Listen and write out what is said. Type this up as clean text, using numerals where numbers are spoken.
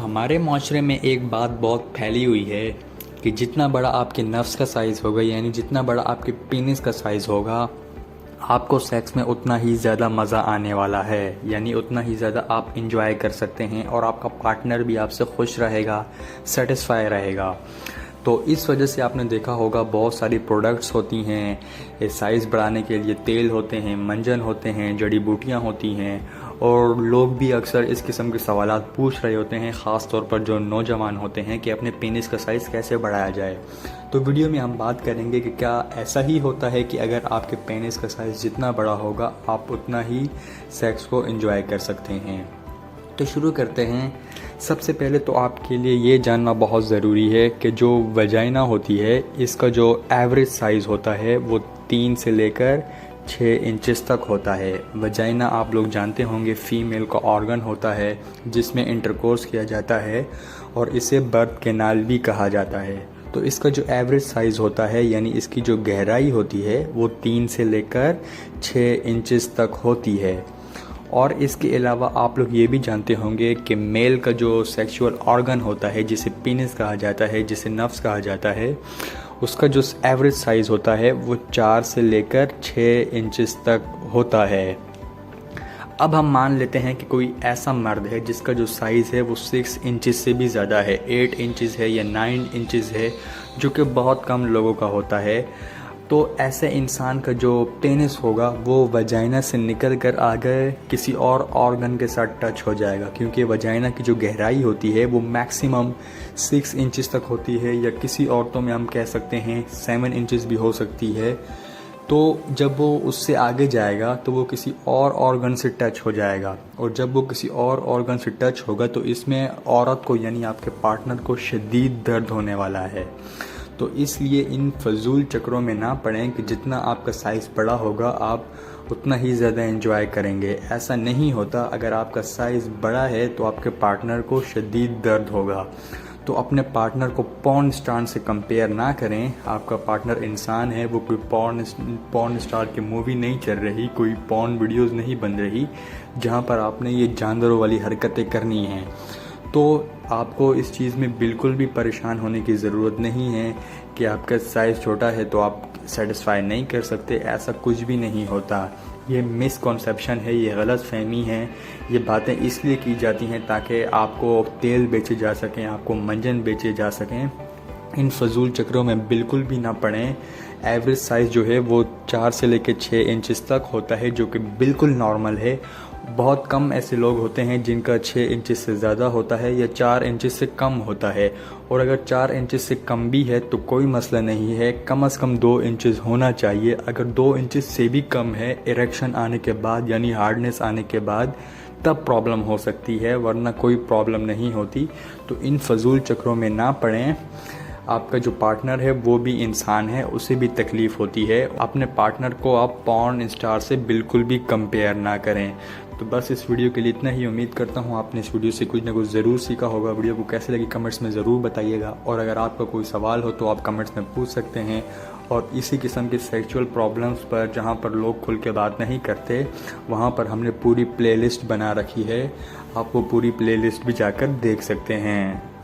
हमारे माशरे में एक बात बहुत फैली हुई है कि जितना बड़ा आपके नफ्स का साइज़ होगा, यानी जितना बड़ा आपके पेनिस का साइज़ होगा, आपको सेक्स में उतना ही ज़्यादा मज़ा आने वाला है, यानी उतना ही ज़्यादा आप इंजॉय कर सकते हैं और आपका पार्टनर भी आपसे खुश रहेगा, सेटिस्फाई रहेगा। तो इस वजह से आपने देखा होगा बहुत सारी प्रोडक्ट्स होती हैं, ये साइज़ बढ़ाने के लिए तेल होते हैं, मंजन होते हैं, जड़ी बूटियाँ होती हैं, और लोग भी अक्सर इस किस्म के सवालात पूछ रहे होते हैं, ख़ास तौर पर जो नौजवान होते हैं कि अपने पेनिस का साइज़ कैसे बढ़ाया जाए। तो वीडियो में हम बात करेंगे कि क्या ऐसा ही होता है कि अगर आपके पेनिस का साइज़ जितना बड़ा होगा आप उतना ही सेक्स को एंजॉय कर सकते हैं। तो शुरू करते हैं। सबसे पहले तो आपके लिए ये जानना बहुत ज़रूरी है कि जो वजाइना होती है इसका जो एवरेज साइज़ होता है वो 3 से लेकर 6 इंचेस तक होता है। वजाइना आप लोग जानते होंगे फीमेल का ऑर्गन होता है जिसमें इंटरकोर्स किया जाता है और इसे बर्थ कैनाल भी कहा जाता है। तो इसका जो एवरेज साइज़ होता है यानी इसकी जो गहराई होती है वो 3 से लेकर 6 इंचेस तक होती है। और इसके अलावा आप लोग ये भी जानते होंगे कि मेल का जो सेक्सुअल ऑर्गन होता है जिसे पेनिस कहा जाता है, जिसे नफ्स कहा जाता है, उसका जो एवरेज साइज़ होता है वो 4 से लेकर 6 इंचेस तक होता है। अब हम मान लेते हैं कि कोई ऐसा मर्द है जिसका जो साइज़ है वो 6 इंचेस से भी ज़्यादा है, 8 इंचेस है या 9 इंचेस है, जो कि बहुत कम लोगों का होता है। तो ऐसे इंसान का जो पेनिस होगा वो वजाइना से निकल कर आगे किसी और ऑर्गन के साथ टच हो जाएगा, क्योंकि वजाइना की जो गहराई होती है वो मैक्सिमम 6 इंचेस तक होती है, या किसी औरतों में हम कह सकते हैं 7 इंचेस भी हो सकती है। तो जब वो उससे आगे जाएगा तो वो किसी और ऑर्गन से टच हो जाएगा, और जब वो किसी और ऑर्गन से टच होगा तो इसमें औरत को यानी आपके पार्टनर को शदीद दर्द होने वाला है। तो इसलिए इन फजूल चक्रों में ना पड़ें कि जितना आपका साइज़ बड़ा होगा आप उतना ही ज़्यादा एंजॉय करेंगे। ऐसा नहीं होता। अगर आपका साइज़ बड़ा है तो आपके पार्टनर को शदीद दर्द होगा। तो अपने पार्टनर को पॉर्न स्टार से कंपेयर ना करें। आपका पार्टनर इंसान है, वो कोई पॉर्न स्टार की मूवी नहीं चल रही, कोई पॉर्न वीडियोज़ नहीं बन रही जहाँ पर आपने ये जानवरों वाली हरकतें करनी हैं। तो आपको इस चीज़ में बिल्कुल भी परेशान होने की ज़रूरत नहीं है कि आपका साइज़ छोटा है तो आप सेटिस्फाई नहीं कर सकते। ऐसा कुछ भी नहीं होता। ये मिसकॉन्सेप्शन है, ये गलत फहमी है। ये बातें इसलिए की जाती हैं ताकि आपको तेल बेचे जा सकें, आपको मंजन बेचे जा सकें। इन फजूल चक्रों में बिल्कुल भी ना पड़ें। एवरेज साइज़ जो है वो 4 से लेकर 6 इंचेस तक होता है, जो कि बिल्कुल नॉर्मल है। बहुत कम ऐसे लोग होते हैं जिनका 6 इंचेस से ज़्यादा होता है या 4 इंचेस से कम होता है। और अगर 4 इंचेस से कम भी है तो कोई मसला नहीं है, कम से कम 2 इंचेस होना चाहिए। अगर 2 इंचेस से भी कम है इरेक्शन आने के बाद यानी हार्डनेस आने के बाद, तब प्रॉब्लम हो सकती है, वरना कोई प्रॉब्लम नहीं होती। तो इन फजूल चक्रों में ना पड़ें। आपका जो पार्टनर है वो भी इंसान है, उसे भी तकलीफ़ होती है। अपने पार्टनर को आप पॉर्न स्टार से बिल्कुल भी कंपेयर ना करें। तो बस इस वीडियो के लिए इतना ही। उम्मीद करता हूँ आपने इस वीडियो से कुछ ना कुछ ज़रूर सीखा होगा। वीडियो को कैसे लगी कमेंट्स में ज़रूर बताइएगा, और अगर आपका कोई सवाल हो तो आप कमेंट्स में पूछ सकते हैं। और इसी किस्म के सेक्सुअल प्रॉब्लम्स पर जहाँ पर लोग खुल के बात नहीं करते, वहाँ पर हमने पूरी प्लेलिस्ट बना रखी है। आप वो पूरी प्लेलिस्ट भी जाकर देख सकते हैं।